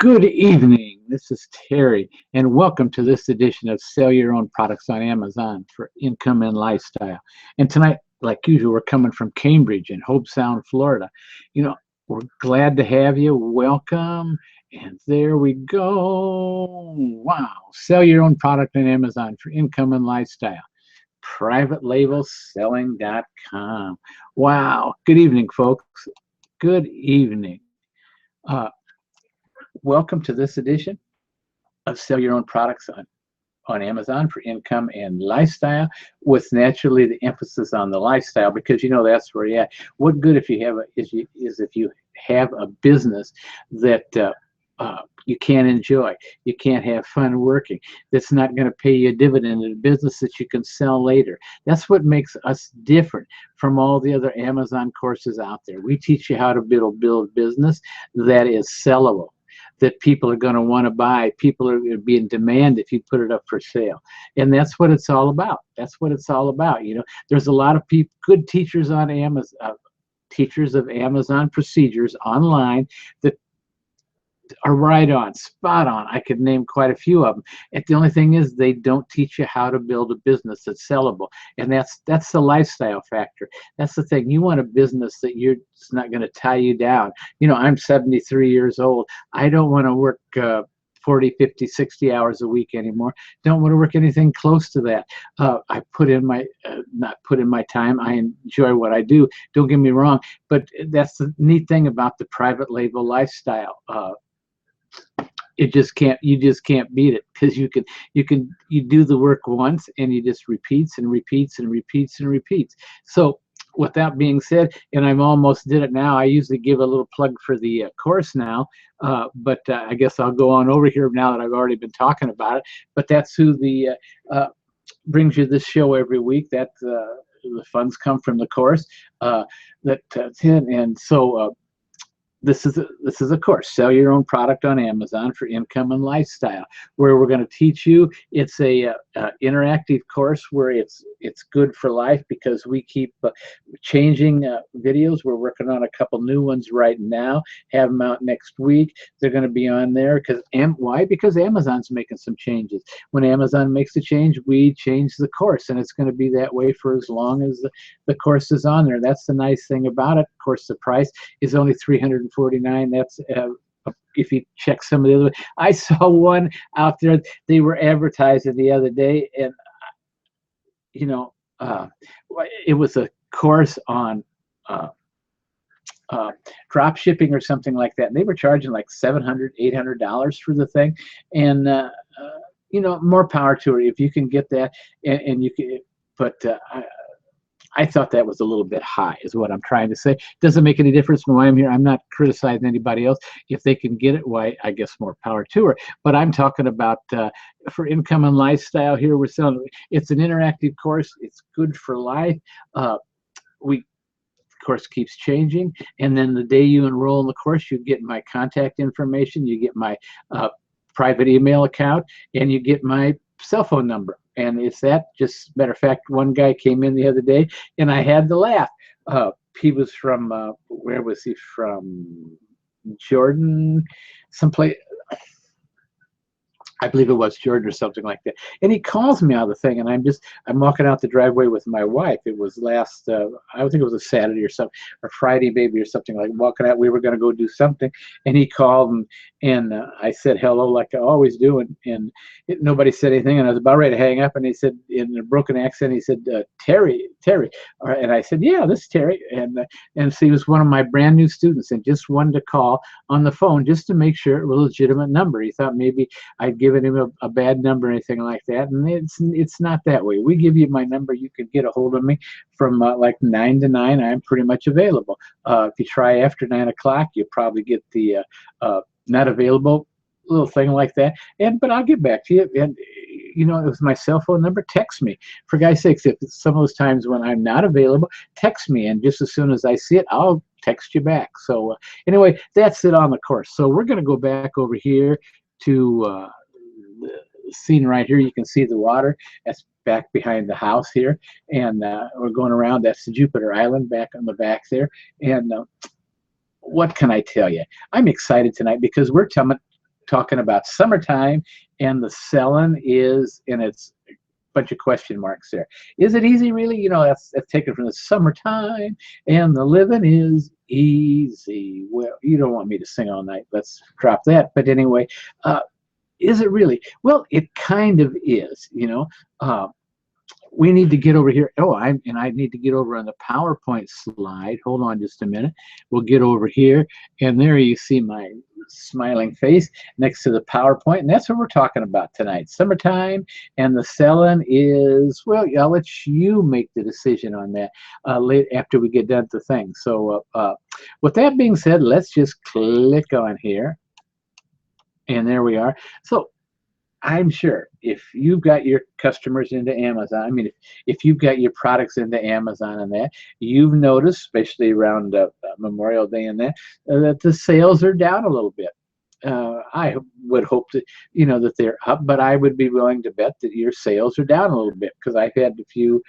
Good evening. This is Terry, and welcome to this edition of Sell Your Own Products on Amazon for Income and Lifestyle. And tonight, like usual, we're coming from Cambridge in Hobe Sound, Florida. We're glad to have you. Welcome. And there we go. Wow. Sell your own product on Amazon for income and lifestyle. Privatelabelselling.com. Wow. Good evening, folks. Good evening. Welcome to this edition of Sell Your Own Products on Amazon for income and lifestyle, with naturally the emphasis on the lifestyle, because that's where you're at. What good if you have if you have a business that you can't enjoy, you can't have fun working, that's not going to pay you a dividend, in a business that you can sell later. That's what makes us different from all the other Amazon courses out there. We teach you how to build business that is sellable, that people are going to want to buy. People are going to be in demand if you put it up for sale. And that's what it's all about. That's what it's all about. There's a lot of good teachers on Amazon, teachers of Amazon procedures online that are right on, spot on. I could name quite a few of them. And the only thing is, they don't teach you how to build a business that's sellable. And that's the lifestyle factor. That's the thing. You want a business that it's not going to tie you down. I'm 73 years old. I don't want to work 40, 50, 60 hours a week anymore. Don't want to work anything close to that. I put in my, not put in my time. I enjoy what I do. Don't get me wrong. But that's the neat thing about the private label lifestyle. You just can't beat it, because you do the work once and it just repeats and repeats and repeats and repeats. So with that being said, and I'm almost did it now, I usually give a little plug for the course now, but I guess I'll go on over here now that I've already been talking about it. But that's who the brings you this show every week. That the funds come from the course. And so this is a course, Sell Your Own Product on Amazon for Income and Lifestyle, where we're going to teach you. It's a interactive course where it's good for life, because we keep changing videos. We're working on a couple new ones right now. Have them out next week. They're going to be on there why? Because Amazon's making some changes. When Amazon makes a change, we change the course, and it's going to be that way for as long as the course is on there. That's the nice thing about it. Of course, the price is only $349. That's if you check some of the other. I saw one out there they were advertising the other day, and it was a course on drop shipping or something like that, and they were charging like $700, $800 for the thing. And more power to it if you can get that, and you can. But I thought that was a little bit high, is what I'm trying to say. Doesn't make any difference from why I'm here. I'm not criticizing anybody else. If they can get it, why, I guess more power to her. But I'm talking about for income and lifestyle here. We're selling. It's an interactive course. It's good for life. Course keeps changing, and then the day you enroll in the course, you get my contact information, you get my private email account, and you get my cell phone number. And it's that. Just matter of fact, one guy came in the other day, and I had to laugh. He was from where was he from? Jordan, someplace. I believe it was Jordan or something like that. And he calls me out of the thing, and I'm walking out the driveway with my wife. It was last, I think it was a Saturday or something, or Friday maybe, or something, like walking out. We were going to go do something, and he called, and I said hello like I always do, and nobody said anything, and I was about ready to hang up, and he said in a broken accent, he said, Terry. And I said, yeah, this is Terry. And so he was one of my brand new students, and just wanted to call on the phone just to make sure it was a legitimate number. He thought maybe I'd given him a bad number or anything like that, and it's not that way. We give you my number. You can get a hold of me from like 9 to 9. I'm pretty much available. If you try after 9 o'clock, you'll probably get the not available little thing like that. But I'll get back to you. And it was my cell phone number. Text me, for God's sakes. If some of those times when I'm not available, text me, and just as soon as I see it, I'll text you back. So anyway, that's it on the course. So we're going to go back over here to the scene right here. You can see the water. That's back behind the house here, and we're going around. That's the Jupiter Island back on the back there. And what can I tell you? I'm excited tonight because we're talking about summertime, and the Sellin is, and it's a bunch of question marks there. Is it easy, really? You know, that's taken from the summertime, and the living is easy. Well, you don't want me to sing all night. Let's drop that. But anyway, is it really? Well, it kind of is, you know. We need to get over here. Oh, I need to get over on the PowerPoint slide. Hold on just a minute. We'll get over here, and there you see my smiling face next to the PowerPoint, and that's what we're talking about tonight. Summertime, and the Sellin is, well, I'll let you make the decision on that after we get done with the thing. So with that being said, let's just click on here, and there we are. So I'm sure if you've got your customers into Amazon, I mean, if you've got your products into Amazon and that, you've noticed, especially around Memorial Day and that the sales are down a little bit. I would hope that, you know, that they're up, but I would be willing to bet that your sales are down a little bit, because I've had a few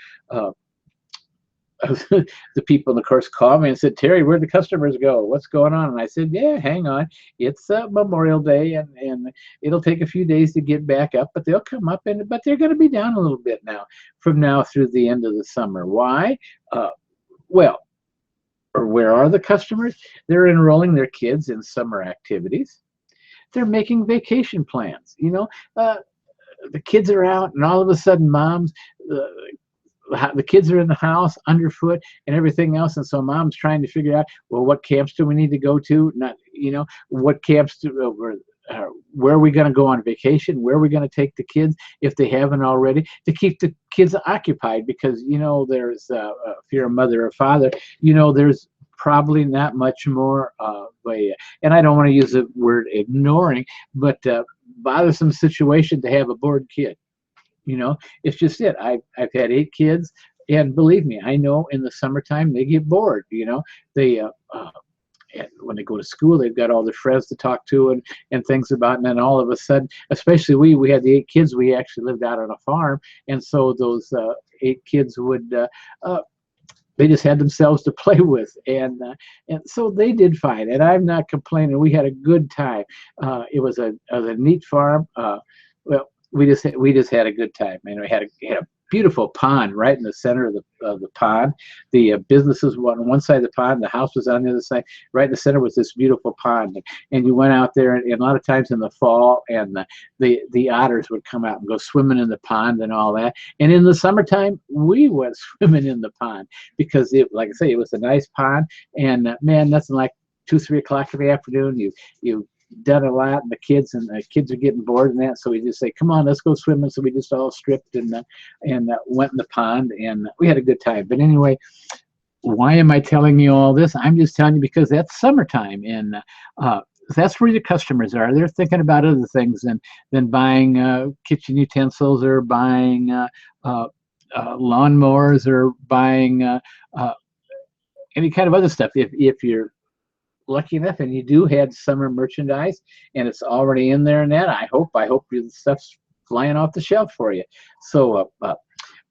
the people in the course called me and said, Terry, where'd the customers go? What's going on? And I said, yeah, hang on. It's Memorial Day, and it'll take a few days to get back up, but they'll come up, but they're going to be down a little bit now, from now through the end of the summer. Why? Well, or where are the customers? They're enrolling their kids in summer activities. They're making vacation plans. You know, the kids are out, and all of a sudden, moms, the kids are in the house underfoot and everything else, and so mom's trying to figure out, well, what camps do we need to go to? Not, you know, what camps where are we going to go on vacation? Where are we going to take the kids, if they haven't already, to keep the kids occupied? Because, you know, there's if you're a mother or father, you know, there's probably not much more and I don't want to use the word ignoring, but bothersome situation to have a bored kid. You know, it's just it. I've had 8 kids, and believe me, I know in the summertime they get bored. You know, they when they go to school, they've got all their friends to talk to and things about, and then all of a sudden, especially we had the 8 kids. We actually lived out on a farm, and so those 8 kids would they just had themselves to play with, and so they did fine, and I'm not complaining. We had a good time. It was a neat farm. Well, we just had a good time, and we had a beautiful pond right in the center of the pond. The businesses were on one side of the pond, the house was on the other side. Right in the center was this beautiful pond, and you went out there, and a lot of times in the fall, and the otters would come out and go swimming in the pond and all that. And in the summertime, we went swimming in the pond, because it, like I say, it was a nice pond, and man, nothing like 2-3 o'clock in the afternoon. You done a lot, and the kids are getting bored and that, so we just say, come on, let's go swimming. So we just all stripped and went in the pond, and we had a good time. But anyway, why am I telling you all this? I'm just telling you because that's summertime, and that's where your customers are. They're thinking about other things than buying kitchen utensils, or buying lawnmowers, or buying any kind of other stuff. If you're lucky enough and you do have summer merchandise and it's already in there, and that, I hope the stuff's flying off the shelf for you. So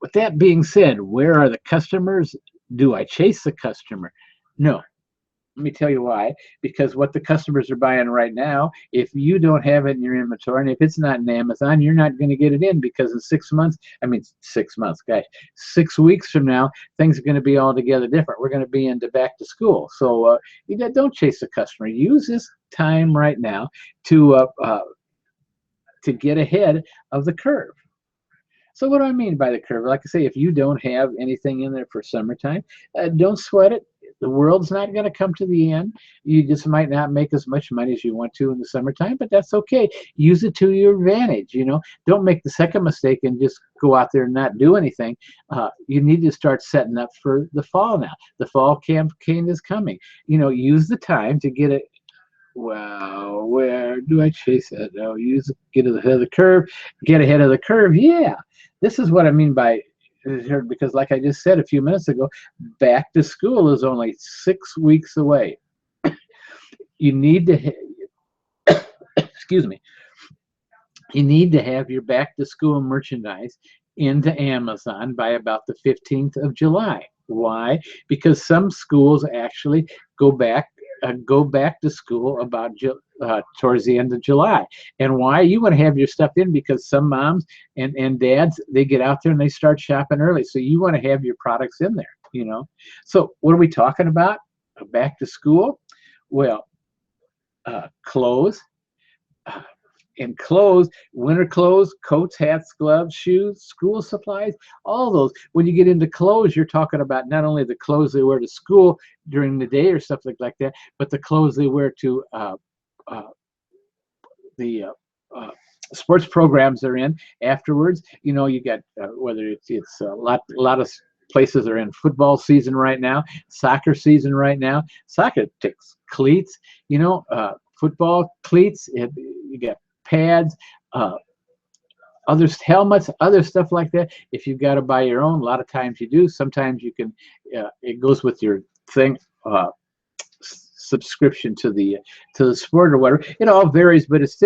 with that being said, where are the customers? Do I chase the customer? No. Let me tell you why. Because what the customers are buying right now, if you don't have it in your inventory, and if it's not in Amazon, you're not going to get it in, because in 6 months, guys, 6 weeks from now, things are going to be altogether different. We're going to be into back to school. So don't chase the customer. Use this time right now to get ahead of the curve. So what do I mean by the curve? Like I say, if you don't have anything in there for summertime, don't sweat it. The world's not going to come to the end. You just might not make as much money as you want to in the summertime, but that's okay. Use it to your advantage. You know, don't make the second mistake and just go out there and not do anything. You need to start setting up for the fall now. The fall campaign is coming. You know, use the time to get it. Well, where do I chase it? Oh, get ahead of the curve. Get ahead of the curve. Yeah, this is what I mean by, because like I just said a few minutes ago, back to school is only 6 weeks away. You need to excuse me. You need to have your back to school merchandise into Amazon by about the 15th of July. Why? Because some schools actually go back to school about towards the end of July. And why? You want to have your stuff in because some moms and dads, they get out there and they start shopping early. So you want to have your products in there, you know. So what are we talking about? Back to school? Well, clothes. In clothes, winter clothes, coats, hats, gloves, shoes, school supplies, all those. When you get into clothes, you're talking about not only the clothes they wear to school during the day or stuff like that, but the clothes they wear to the sports programs they're in afterwards. You know, you got whether it's a lot of places are in football season right now, soccer season right now. Soccer takes cleats, you know, football cleats. You got pads, other helmets, other stuff like that. If you've got to buy your own, a lot of times you do. Sometimes you can. It goes with your thing. Subscription to the sport or whatever. It all varies, but it's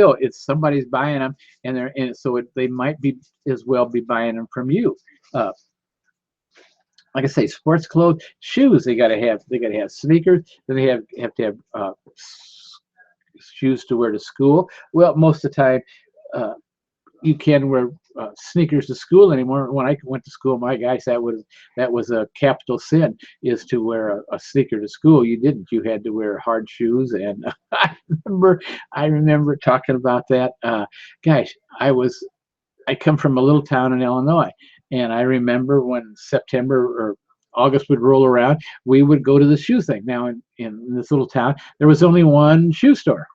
somebody's buying them, and so they might be as well be buying them from you. Like I say, sports clothes, shoes. They got to have sneakers. Then they have to have shoes to wear to school. Well, most of the time, you can't wear sneakers to school anymore. When I went to school, my guys, that was a capital sin, is to wear a sneaker to school. You didn't. You had to wear hard shoes. And I remember talking about that. Gosh, I come from a little town in Illinois, and I remember when September or August would roll around, we would go to the shoe thing. Now in this little town, there was only one shoe store.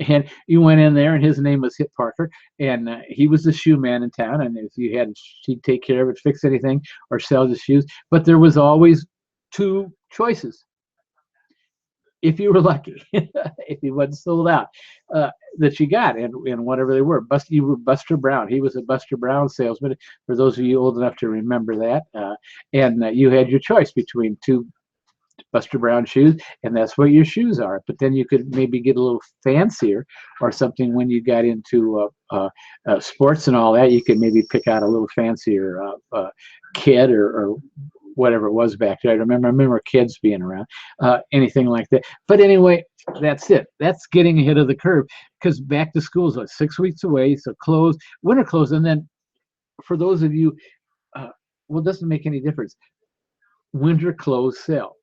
And you went in there, and his name was Hip Parker, and he was the shoe man in town. And if you had, he'd take care of it, fix anything, or sell the shoes. But there was always two choices, if you were lucky, if he wasn't sold out, that you got, and whatever they were. You were Buster Brown. He was a Buster Brown salesman. For those of you old enough to remember that, and you had your choice between two Buster Brown shoes, and that's what your shoes are. But then you could maybe get a little fancier or something when you got into sports and all that. You could maybe pick out a little fancier kid or whatever it was back there. I remember kids being around, anything like that. But anyway, that's it. That's getting ahead of the curve, because back to school is like 6 weeks away. So clothes, winter clothes, and then for those of you, well, it doesn't make any difference. Winter clothes sell.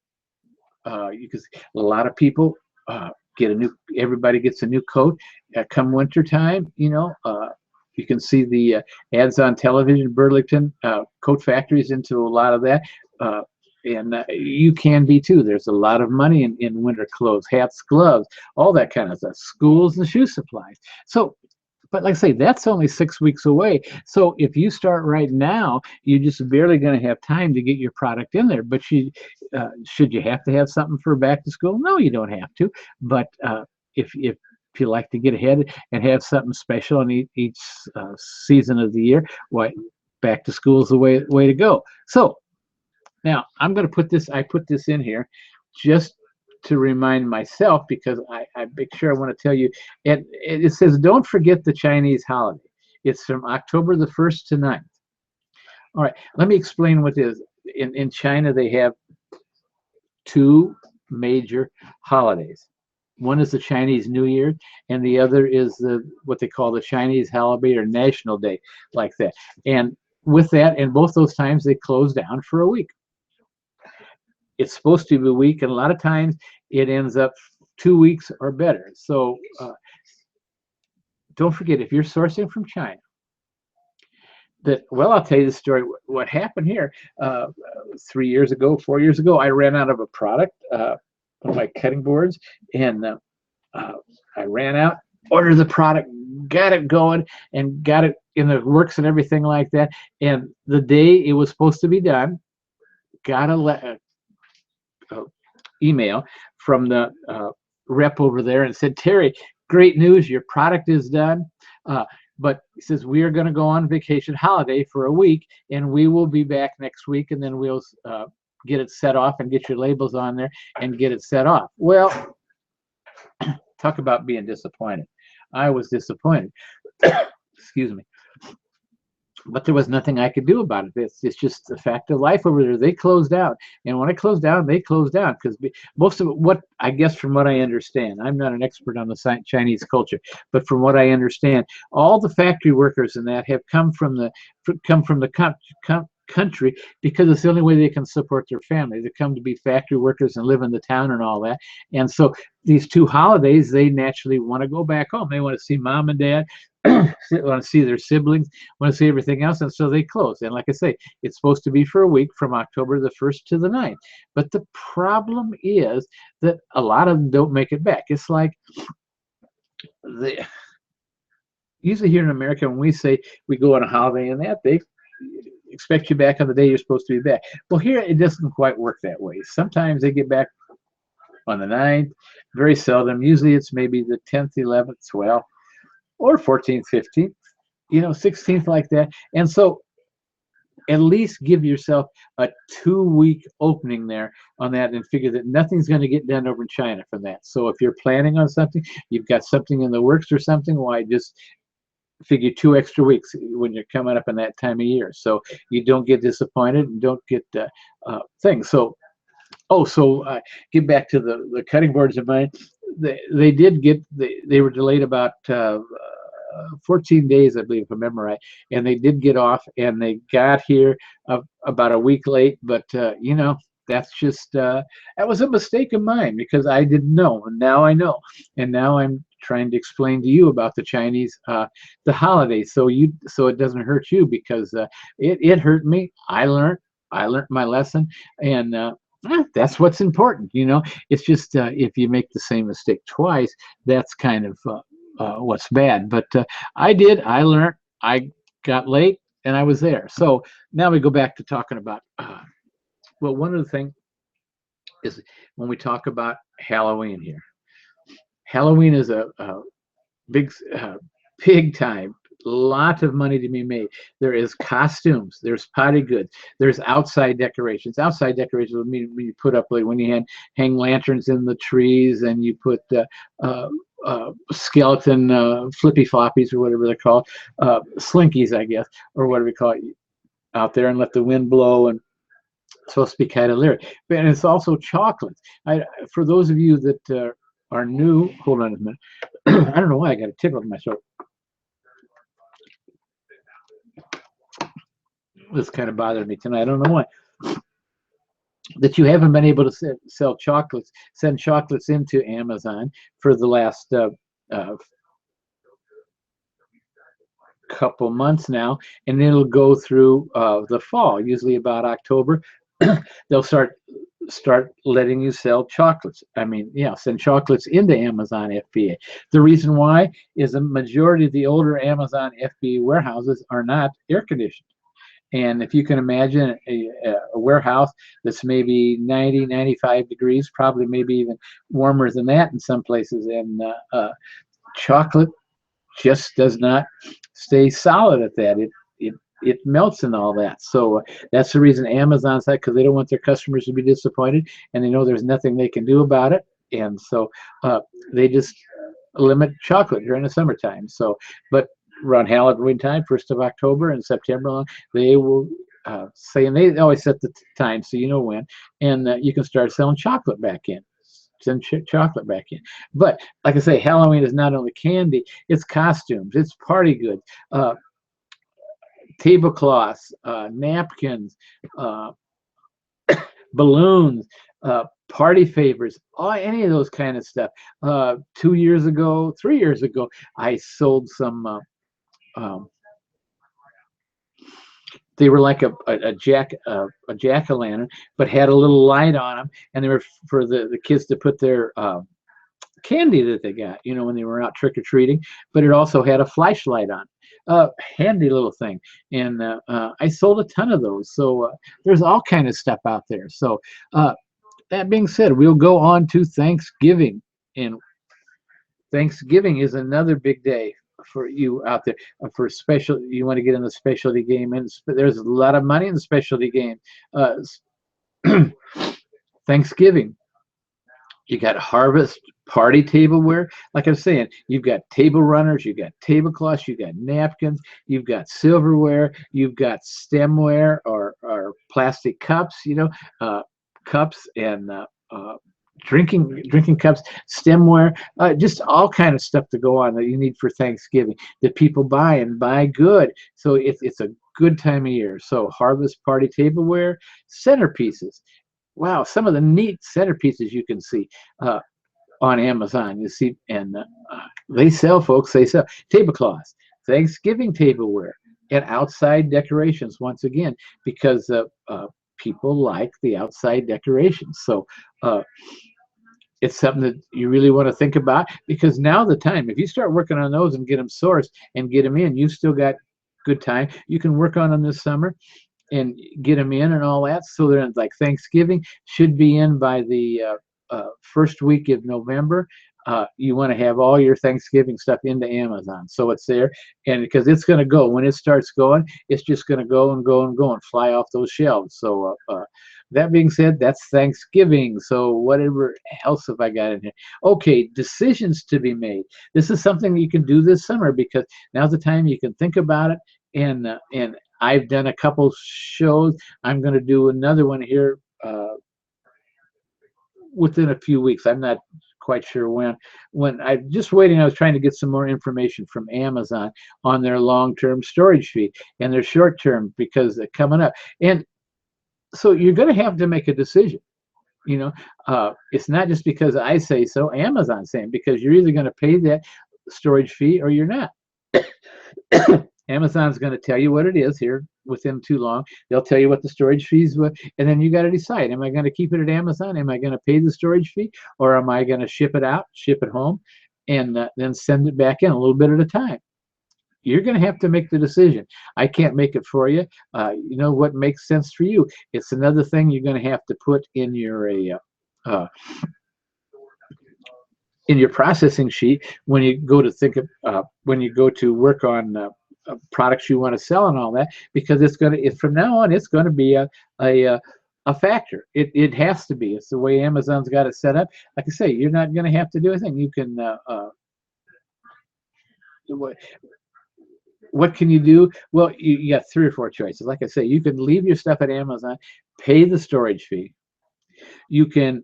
Because a lot of people everybody gets a new coat come winter time. You know, you can see the ads on television. Burlington coat factories into a lot of that, and you can be too. There's a lot of money in winter clothes, hats, gloves, all that kind of stuff. Schools and shoe supplies. So, but like I say, that's only 6 weeks away. So if you start right now, you're just barely going to have time to get your product in there. But should you have to have something for back to school? No, you don't have to. But if you like to get ahead and have something special in each season of the year, why, back to school is the way to go. So now I'm going to put this. I put this in here just to remind myself, because I make sure I want to tell you. It says, don't forget the Chinese holiday. It's from October the 1st to 9th. All right, let me explain what it is. In China, they have two major holidays. One is the Chinese New Year, and the other is what they call the Chinese holiday or National Day, like that. And with that, and both those times, they close down for a week. It's supposed to be a week, and a lot of times it ends up 2 weeks or better. So don't forget, if you're sourcing from China, well, I'll tell you the story. What happened here 3 years ago, 4 years ago, I ran out of a product, one of my cutting boards, and I ran out, ordered the product, got it going, and got it in the works and everything like that. And the day it was supposed to be done, got a email from the rep over there and said, Terry, great news, your product is done. But he says, we are going to go on vacation holiday for a week, and we will be back next week, and then we'll get it set off and get your labels on there and get it set off. Well, talk about being disappointed. I was disappointed. Excuse me. but there was nothing I could do about it. It's just a fact of life over there. They closed down, and when I closed down, they closed down because most of it, what I guess from what I understand, I'm not an expert on the Chinese culture, but from what I understand, all the factory workers and that have come from the country because it's the only way they can support their family. They come to be factory workers and live in the town and all that. And so these 2 holidays, they naturally want to go back home. They want to see mom and dad, want to see their siblings, want to see everything else, and so they close. And like I say, it's supposed to be for a week from October the 1st to the 9th. But the problem is that a lot of them don't make it back. It's like the usually here in America, when we say we go on a holiday and that, they expect you back on the day you're supposed to be back. Well, here it doesn't quite work that way. Sometimes they get back on the 9th, very seldom. Usually it's maybe the 10th, 11th, 12th, or 14th, 15th, 16th, like that. And so at least give yourself a 2-week opening there on that and figure that nothing's going to get done over in China from that. So if you're planning on something, you've got something in the works or something, why just figure 2 extra weeks when you're coming up in that time of year, so you don't get disappointed and don't get things. So, get back to the cutting boards of mine. They did get they were delayed about 14 days, I believe, if I remember right, and they did get off, and they got here about a week late. But that's just that was a mistake of mine because I didn't know, and now I know, and now I'm trying to explain to you about the Chinese the holidays, so it doesn't hurt you, because it hurt me. I learned my lesson, and that's what's important. It's just if you make the same mistake twice, that's kind of what's bad. But I learned, I got late, and I was there. So now we go back to talking about well, one of the things is when we talk about Halloween here. Halloween is a big big time, lot of money to be made. There is costumes, there's potty goods, there's outside decorations. Outside decorations would mean when you put up, like when you hang lanterns in the trees, and you put skeleton flippy floppies, or whatever they're called, slinkies, I guess, or whatever we call it, out there, and let the wind blow, and it's supposed to be kind of lyric. And it's also chocolates. For those of you that are new, hold on a minute. I don't know why I got a tickle in my throat. This kind of bothered me tonight. I don't know why. That you haven't been able to send chocolates into Amazon for the last couple months now, and it'll go through the fall, usually about October. They'll start letting you sell chocolates. Send chocolates into Amazon FBA. The reason why is the majority of the older Amazon FBA warehouses are not air conditioned. And if you can imagine a warehouse that's maybe 90, 95 degrees, probably maybe even warmer than that in some places, and chocolate just does not stay solid at that. It melts and all that. So that's the reason Amazon's that, because they don't want their customers to be disappointed, and they know there's nothing they can do about it. And so they just limit chocolate during the summertime. So, but around Halloween time, 1st of October and September, they will say, and they always set the time so you know when, and you can start selling chocolate back in. Send chocolate back in. But like I say, Halloween is not only candy, it's costumes, it's party goods, tablecloths, napkins, balloons, party favors, any of those kind of stuff. 3 years ago, I sold some. They were like a jack-o'-lantern, but had a little light on them, and they were for the kids to put their candy that they got, when they were out trick-or-treating. But it also had a flashlight on. Handy little thing. And I sold a ton of those. So there's all kind of stuff out there. So that being said, we'll go on to Thanksgiving. And Thanksgiving is another big day for you out there. You want to get in the specialty game, and there's a lot of money in the specialty game. Thanksgiving, you got harvest party tableware. Like I was saying, you've got table runners, you've got tablecloths, you've got napkins, you've got silverware, you've got stemware or plastic cups, cups and drinking cups, stemware, just all kind of stuff to go on that you need for Thanksgiving that people buy and buy good. So it's a good time of year. So harvest party tableware, centerpieces. Wow, some of the neat centerpieces you can see on Amazon. You see, and they sell, folks. They sell tablecloths, Thanksgiving tableware, and outside decorations. Once again, because people like the outside decorations. So it's something that you really want to think about, because now the time, if you start working on those and get them sourced and get them in, you've still got good time. You can work on them this summer and get them in and all that. So they're like Thanksgiving should be in by the first week of November. You want to have all your Thanksgiving stuff into Amazon, so it's there, and because it's going to go when it starts going, it's just going to go and go and go and fly off those shelves. So that being said, that's Thanksgiving. So whatever else have I got in here? Okay, decisions to be made. This is something you can do this summer, because now's the time you can think about it. And I've done a couple shows. I'm going to do another one here within a few weeks. I'm not quite sure when. When I'm just waiting, I was trying to get some more information from Amazon on their long-term storage fee and their short-term, because they're coming up. And so you're going to have to make a decision. It's not just because I say so. Amazon's saying, because you're either going to pay that storage fee or you're not. Amazon's going to tell you what it is here within too long. They'll tell you what the storage fees were, and then you got to decide: am I going to keep it at Amazon? Am I going to pay the storage fee, or am I going to ship it out, ship it home, and then send it back in a little bit at a time? You're going to have to make the decision. I can't make it for you. You know what makes sense for you. It's another thing you're going to have to put in your processing sheet when you go to think of when you go to work on products you want to sell and all that, because it's going to, from now on, it's going to be a factor. It has to be. It's the way Amazon's got it set up. Like I say, you're not going to have to do anything. You can what can you do? Well, you got 3 or 4 choices. Like I say, you can leave your stuff at Amazon, pay the storage fee. You can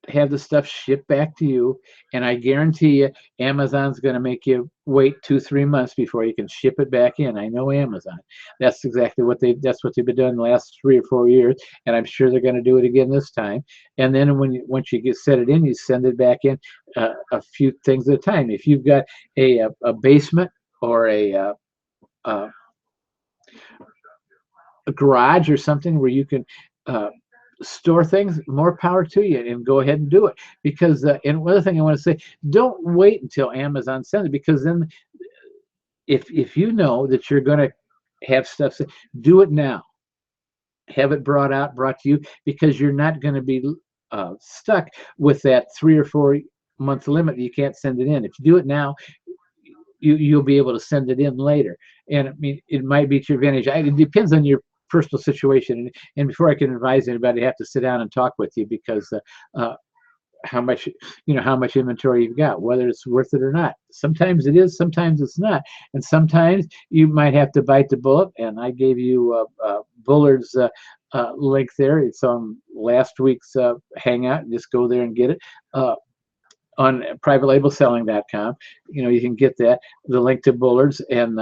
have the stuff shipped back to you, and I guarantee you Amazon's going to make you wait 2-3 months before you can ship it back in. I know Amazon. That's exactly what they've been doing the last 3 or 4 years, and I'm sure they're going to do it again this time. And then once you set it in, you send it back in a few things at a time. If you've got a basement or a garage or something where you can store things, more power to you, and go ahead and do it. Because and another thing I want to say, don't wait until Amazon sends it, because then if you know that you're going to have stuff, do it now. Have it brought to you, because you're not going to be stuck with that 3 or 4 month limit. You can't send it in. If you do it now, you'll be able to send it in later. And I mean, it might be to your advantage. It depends on your personal situation, and before I can advise anybody, I have to sit down and talk with you, because how much inventory you've got, whether it's worth it or not. Sometimes it is, sometimes it's not, and sometimes you might have to bite the bullet. And I gave you Bullard's link there. It's on last week's hangout. Just go there and get it. On privatelabelselling.com, you can get the link to Bullard's, and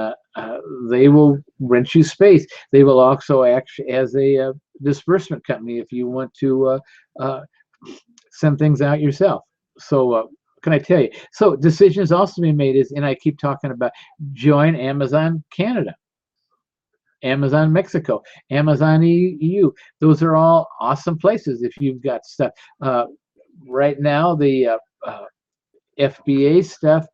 they will rent you space. They will also act as a disbursement company if you want to send things out yourself. So can I tell you? So decisions also being made and I keep talking about, join Amazon Canada, Amazon Mexico, Amazon EU. Those are all awesome places if you've got stuff. Right now, the FBA stuff,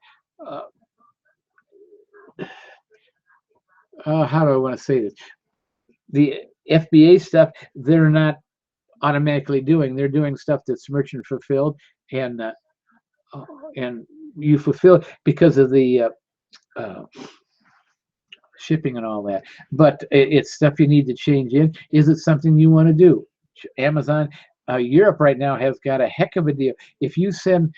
how do I want to say this? The FBA stuff, they're not automatically doing. They're doing stuff that's merchant fulfilled, and you fulfill it because of the shipping and all that. But it's stuff you need to change in. Is it something you want to do? Amazon Europe right now has got a heck of a deal. If you send,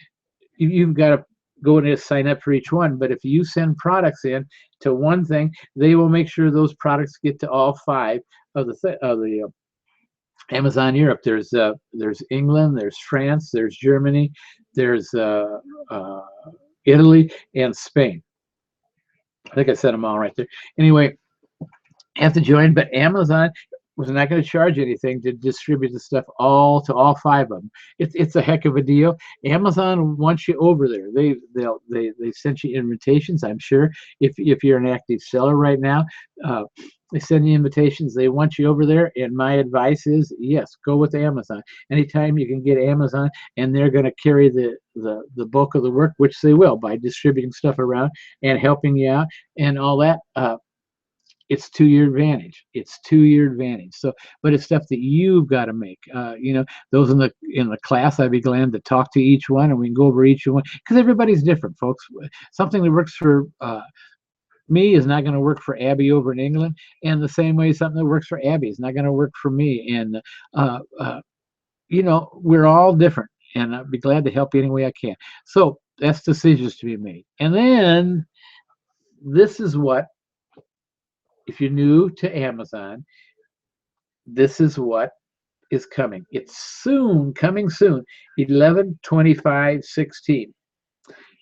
you've got to go and sign up for each one. But if you send products in to one thing, they will make sure those products get to all five of the Amazon Europe. There's England, there's France, there's Germany, there's uh, Italy, and Spain. I think I said them all right there. Anyway, have to join, but Amazon was not going to charge anything to distribute the stuff all to all five of them. It's a heck of a deal. Amazon wants you over there. They sent you invitations. I'm sure if you're an active seller right now, they send you invitations. They want you over there. And my advice is, yes, go with Amazon. Anytime you can get Amazon, and they're going to carry the bulk of the work, which they will by distributing stuff around and helping you out and all that. It's to your advantage. It's to your advantage. So, but it's stuff that you've got to make. Those in the class, I'd be glad to talk to each one, and we can go over each one because everybody's different, folks. Something that works for me is not going to work for Abby over in England, and the same way something that works for Abby is not going to work for me. And we're all different, and I'd be glad to help you any way I can. So that's decisions to be made. And then this is what, if you're new to Amazon, this is what is coming. It's soon, coming soon, 11/25/16.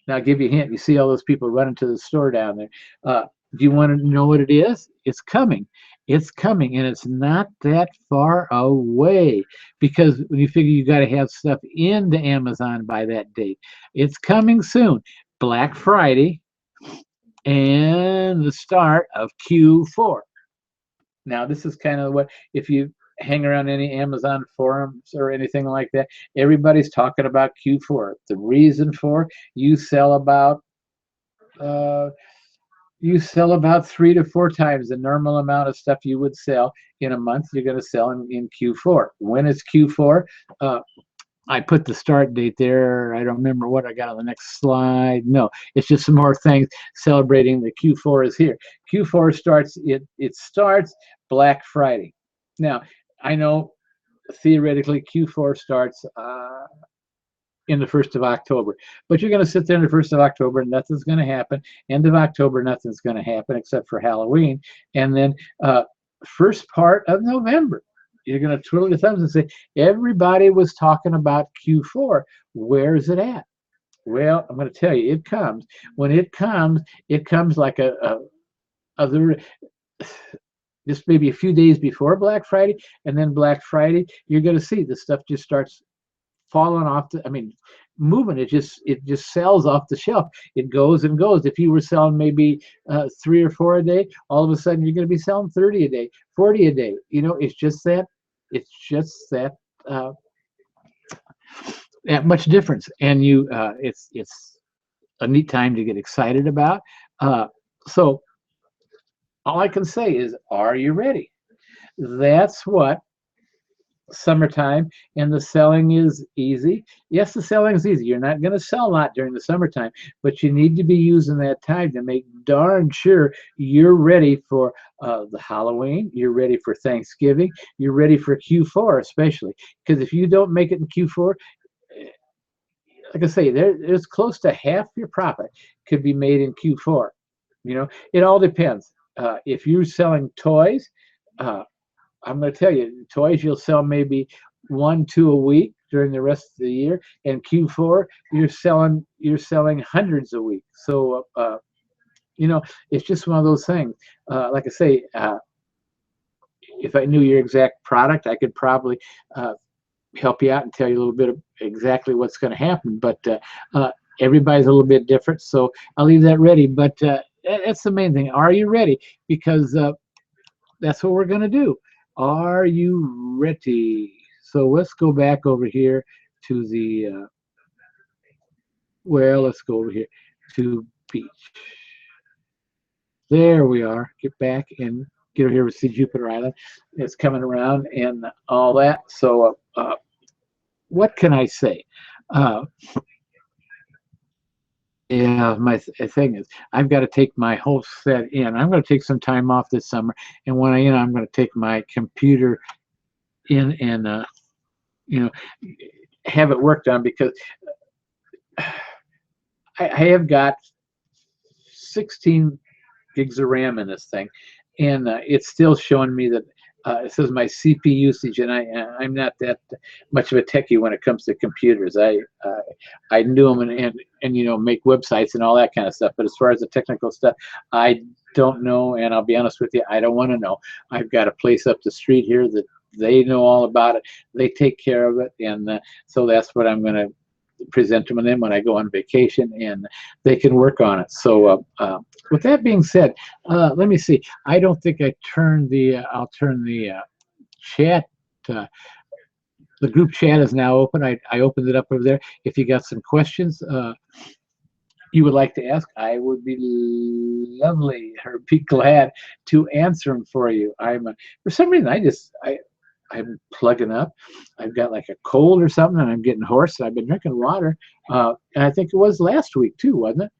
Now, I'll give you a hint. You see all those people running to the store down there. Do you want to know what it is? It's coming. It's coming, and it's not that far away, because when you figure you got to have stuff into Amazon by that date. It's coming soon. Black Friday and the start of Q4. Now, this is kind of what, if you hang around any Amazon forums or anything like that, everybody's talking about Q4. The reason for, you sell about 3 to 4 times the normal amount of stuff you would sell in a month. You're going to sell in Q4. When is Q4? I put the start date there. I don't remember what I got on the next slide. No, it's just some more things celebrating that Q4 is here. Q4 starts, it starts Black Friday. Now, I know theoretically Q4 starts in the 1st of October, but you're going to sit there in the 1st of October and nothing's going to happen. End of October, nothing's going to happen except for Halloween. And then first part of November, you're going to twiddle your thumbs and say, everybody was talking about Q4. Where is it at? Well, I'm going to tell you, it comes. When it comes like just maybe a few days before Black Friday, and then Black Friday, you're going to see the stuff just starts falling off. Moving. It just sells off the shelf. It goes and goes. If you were selling maybe 3 or 4 a day, all of a sudden you're going to be selling 30 a day, 40 a day. It's just that much difference. And it's a neat time to get excited about. So all I can say is, are you ready? That's what summertime, and the selling is easy. Yes, the selling is easy. You're not going to sell a lot during the summertime, but you need to be using that time to make darn sure you're ready for the Halloween, you're ready for Thanksgiving, you're ready for Q4 especially, because if you don't make it in Q4, like I say, there's close to half your profit could be made in Q4. It all depends. If you're selling toys, I'm going to tell you, toys you'll sell maybe 1, 2 a week during the rest of the year, and Q4 you're selling hundreds a week. So it's just one of those things. Like I say, if I knew your exact product, I could probably help you out and tell you a little bit of exactly what's going to happen. But everybody's a little bit different, so I'll leave that ready. But that's the main thing. Are you ready? Because that's what we're going to do. Are you ready? So let's go back over here to the, let's go over here to beach. There we are. Get back and get over here to see Jupiter Island. It's coming around and all that. So what can I say? Yeah, my thing is, I've got to take my whole set in. I'm going to take some time off this summer, and when I'm going to take my computer in and you know, have it worked on, because I have got 16 gigs of RAM in this thing, and it's still showing me that it says my CP usage, and I'm not that much of a techie when it comes to computers. I do them and make websites and all that kind of stuff, but as far as the technical stuff, I don't know, and I'll be honest with you, I don't want to know. I've got a place up the street here that they know all about it. They take care of it, and so that's what I'm going to present them to them when I go on vacation, and they can work on it. So with that being said, let me see. I don't think I turned the. I'll turn the chat. The group chat is now open. I opened it up over there. If you got some questions you would like to ask, I would be lovely or be glad to answer them for you. For some reason I'm plugging up. I've got like a cold or something, and I'm getting hoarse. And I've been drinking water, and I think it was last week too, wasn't it?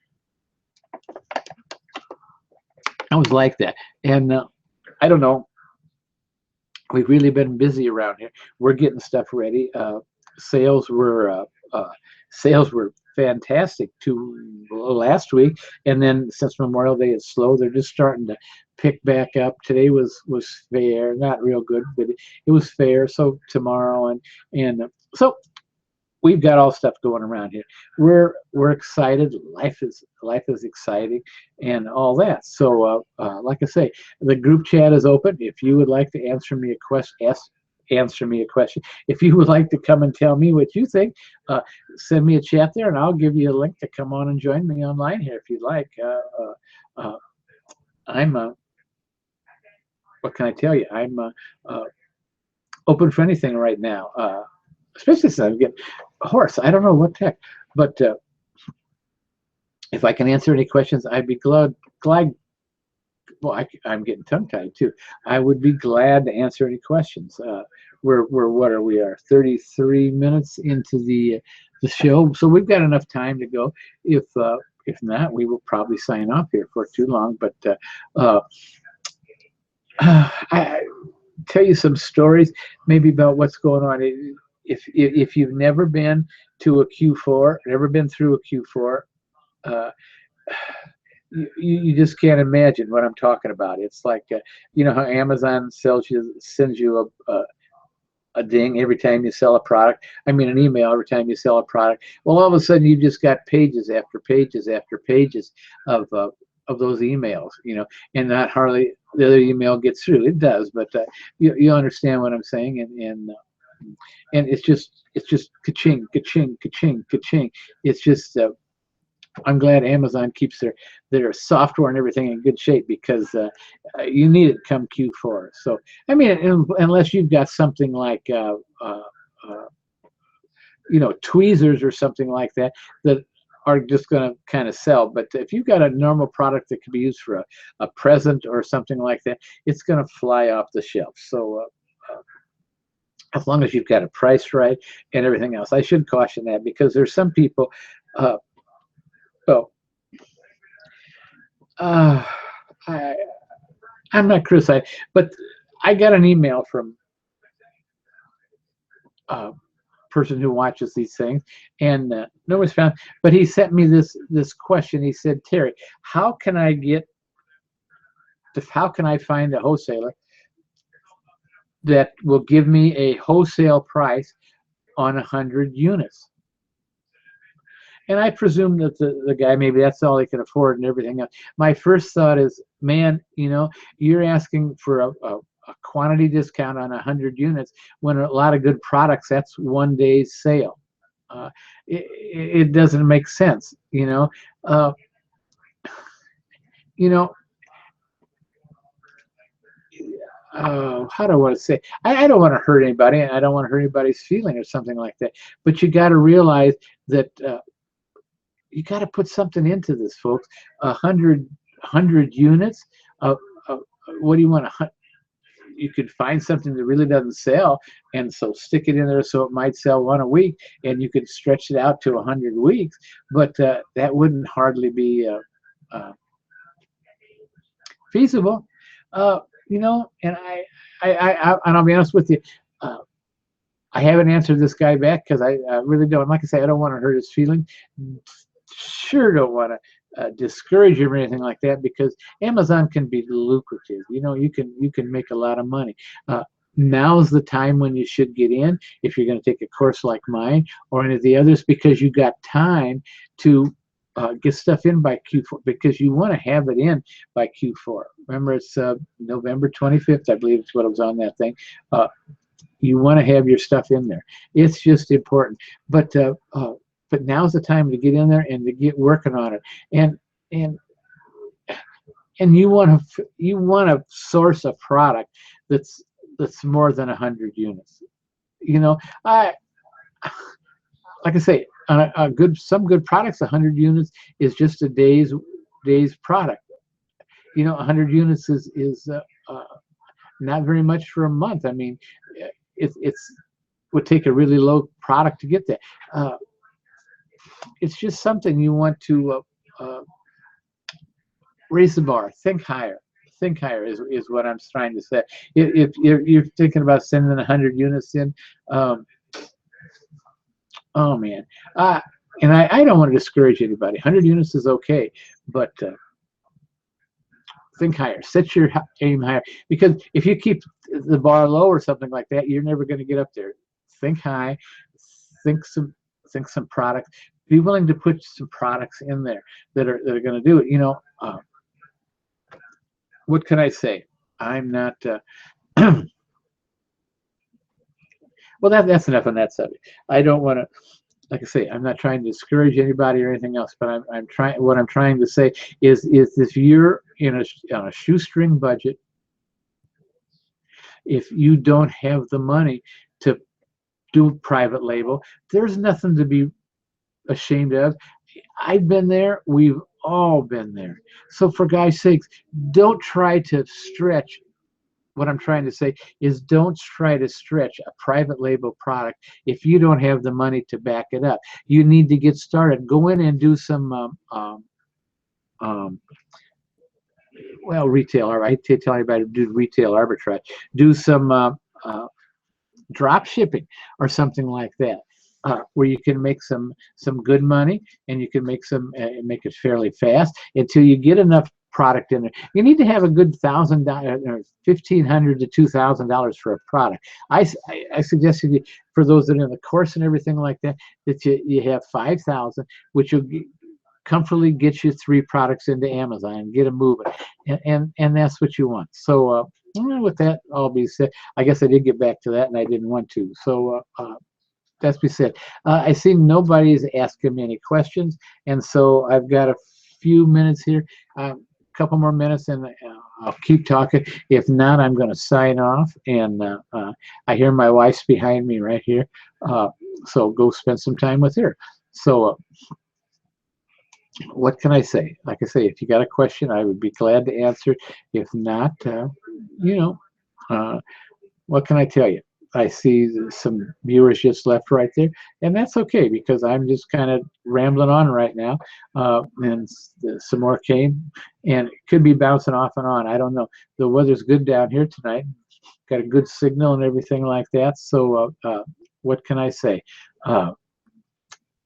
I was like that, and I don't know. We've really been busy around here. We're getting stuff ready. Sales were fantastic last week, and then since Memorial Day is slow, they're just starting to pick back up. Today was fair, not real good, but it was fair. So tomorrow and so we've got all stuff going around here. We're excited. Life is exciting, and all that. So like I say, the group chat is open. If you would like to answer me a question, answer me a question. If you would like to come and tell me what you think, send me a chat there, and I'll give you a link to come on and join me online here if you'd like. I'm what can I tell you? I'm open for anything right now. Especially since I'm getting hoarse. I don't know what the heck, but if I can answer any questions, I'd be glad. Well, I'm getting tongue-tied too. I would be glad to answer any questions. We're what are we? Are 33 minutes into the show, so we've got enough time to go. If not, we will probably sign off here for too long. But I tell you some stories maybe about what's going on. If you've never been to a Q4, never been through a Q4, you just can't imagine what I'm talking about. It's like how Amazon sends you a ding every time you sell a product. I mean, an email every time you sell a product. Well, all of a sudden you just got pages after pages after pages of those emails, and not hardly the other email gets through. It does, but you understand what I'm saying, and it's just ka-ching, ka-ching, ka-ching, ka-ching. It's just I'm glad Amazon keeps their software and everything in good shape, because you need it come Q4. So I mean, unless you've got something like tweezers or something like that are just going to kind of sell. But if you've got a normal product that can be used for a present or something like that, it's going to fly off the shelf. So as long as you've got a price right and everything else. I should caution that, because there's some people, I'm not criticizing, but I got an email from a person who watches these things, and no response. But he sent me this question. He said, Terry, how can I find a wholesaler that will give me a wholesale price on 100 units? And I presume that the guy, maybe that's all he can afford and everything else. My first thought is, man, you're asking for a quantity discount on 100 units when a lot of good products, that's one day's sale. It doesn't make sense, how do I want to say? I don't want to hurt anybody, and I don't want to hurt anybody's feeling or something like that. But you got to realize that you got to put something into this, folks. 100 units. What do you want? You could find something that really doesn't sell, and so stick it in there so it might sell one a week, and you could stretch it out to 100 weeks. But that wouldn't hardly be feasible. And I'll be honest with you. I haven't answered this guy back because I really don't. Like I say, I don't want to hurt his feelings. Sure, don't want to discourage him or anything like that, because Amazon can be lucrative. You know, you can make a lot of money. Now's the time when you should get in if you're going to take a course like mine or any of the others, because you got time to get stuff in by Q4, because you want to have it in by Q4. Remember, it's November 25th, I believe, is what was on that thing. You want to have your stuff in there. It's just important. But now's the time to get in there and to get working on it. And you want to source a product that's more than 100 units. You know, like I say, on some good products, 100 units is just a day's product. You know, 100 units is not very much for a month. I mean, it's would take a really low product to get that. It's just something you want to raise the bar, think higher. Think higher is what I'm trying to say. If you're thinking about sending 100 units in, oh man, and I don't want to discourage anybody. 100 units is okay, but think higher. Set your aim higher, because if you keep the bar low or something like that, you're never going to get up there. Think high. Think some products. Be willing to put some products in there that are going to do it. You know, what can I say? I'm not. Well, that's enough on that subject. I don't want to. Like I say, I'm not trying to discourage anybody or anything else, but I'm trying. What I'm trying to say is if you're on a shoestring budget, if you don't have the money to do private label, there's nothing to be ashamed of. I've been there. We've all been there. So for God's sakes, don't try to stretch. What I'm trying to say is, don't try to stretch a private label product if you don't have the money to back it up. You need to get started. Go in and do some well, retail. I hate to tell anybody to do retail arbitrage. Do some drop shipping or something like that, where you can make some good money, and you can make it fairly fast until you get enough product in there. You need to have a good $1,000 or $1,500 to $2,000 for a product. I suggested for those that are in the course and everything like that, that you have 5,000, which will comfortably get you 3 products into Amazon and get them moving, and that's what you want. So with that all being said, I guess I did get back to that, and I didn't want to. So that's be said. I see nobody's asking me any questions, and so I've got a few minutes here. Couple more minutes, and I'll keep talking. If not, I'm going to sign off. And I hear my wife's behind me right here, so go spend some time with her. So what can I say? Like I say, if you got a question, I would be glad to answer. If not, you know, what can I tell you? I see some viewers just left right there, and that's okay, because I'm just kind of rambling on right now, and some more came, and it could be bouncing off and on. I don't know. The weather's good down here tonight. Got a good signal and everything like that. So what can I say? All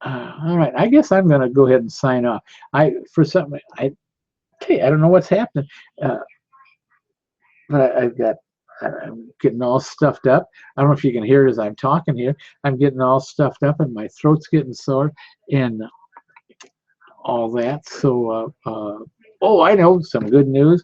right, I guess I'm going to go ahead and sign off. I don't know what's happening, but I'm getting all stuffed up. I don't know if you can hear it as I'm talking here. I'm getting all stuffed up, and my throat's getting sore, and all that. So, oh, I know some good news.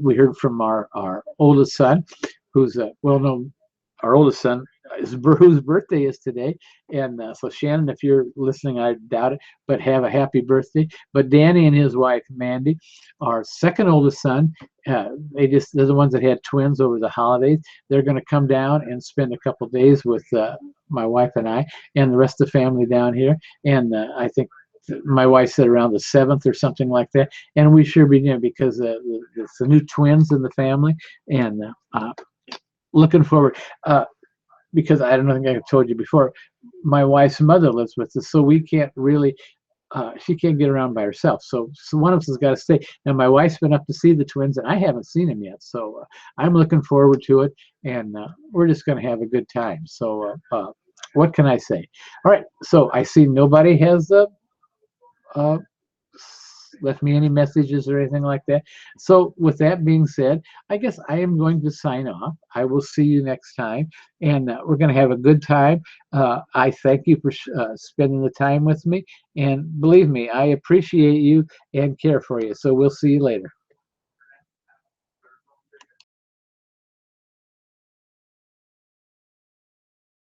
We heard from our oldest son, who's well-known. Our oldest son, whose birthday is today, and so Shannon, if you're listening, I doubt it, but have a happy birthday. But Danny and his wife Mandy, our second oldest son, they're the ones that had twins over the holidays. They're going to come down and spend a couple days with my wife and I, and the rest of the family down here. And I think my wife said around the 7th or something like that, and we sure be there, because it's the new twins in the family, and looking forward. Because I don't think I've told you before, my wife's mother lives with us, so we can't really she can't get around by herself. So one of us has got to stay. Now my wife's been up to see the twins, and I haven't seen them yet. So I'm looking forward to it, and we're just going to have a good time. So what can I say? All right. So I see nobody has uh, left me any messages or anything like that. So with that being said, I guess I am going to sign off. I will see you next time, and we're going to have a good time. I thank you for spending the time with me, and believe me, I appreciate you and care for you. So we'll see you later.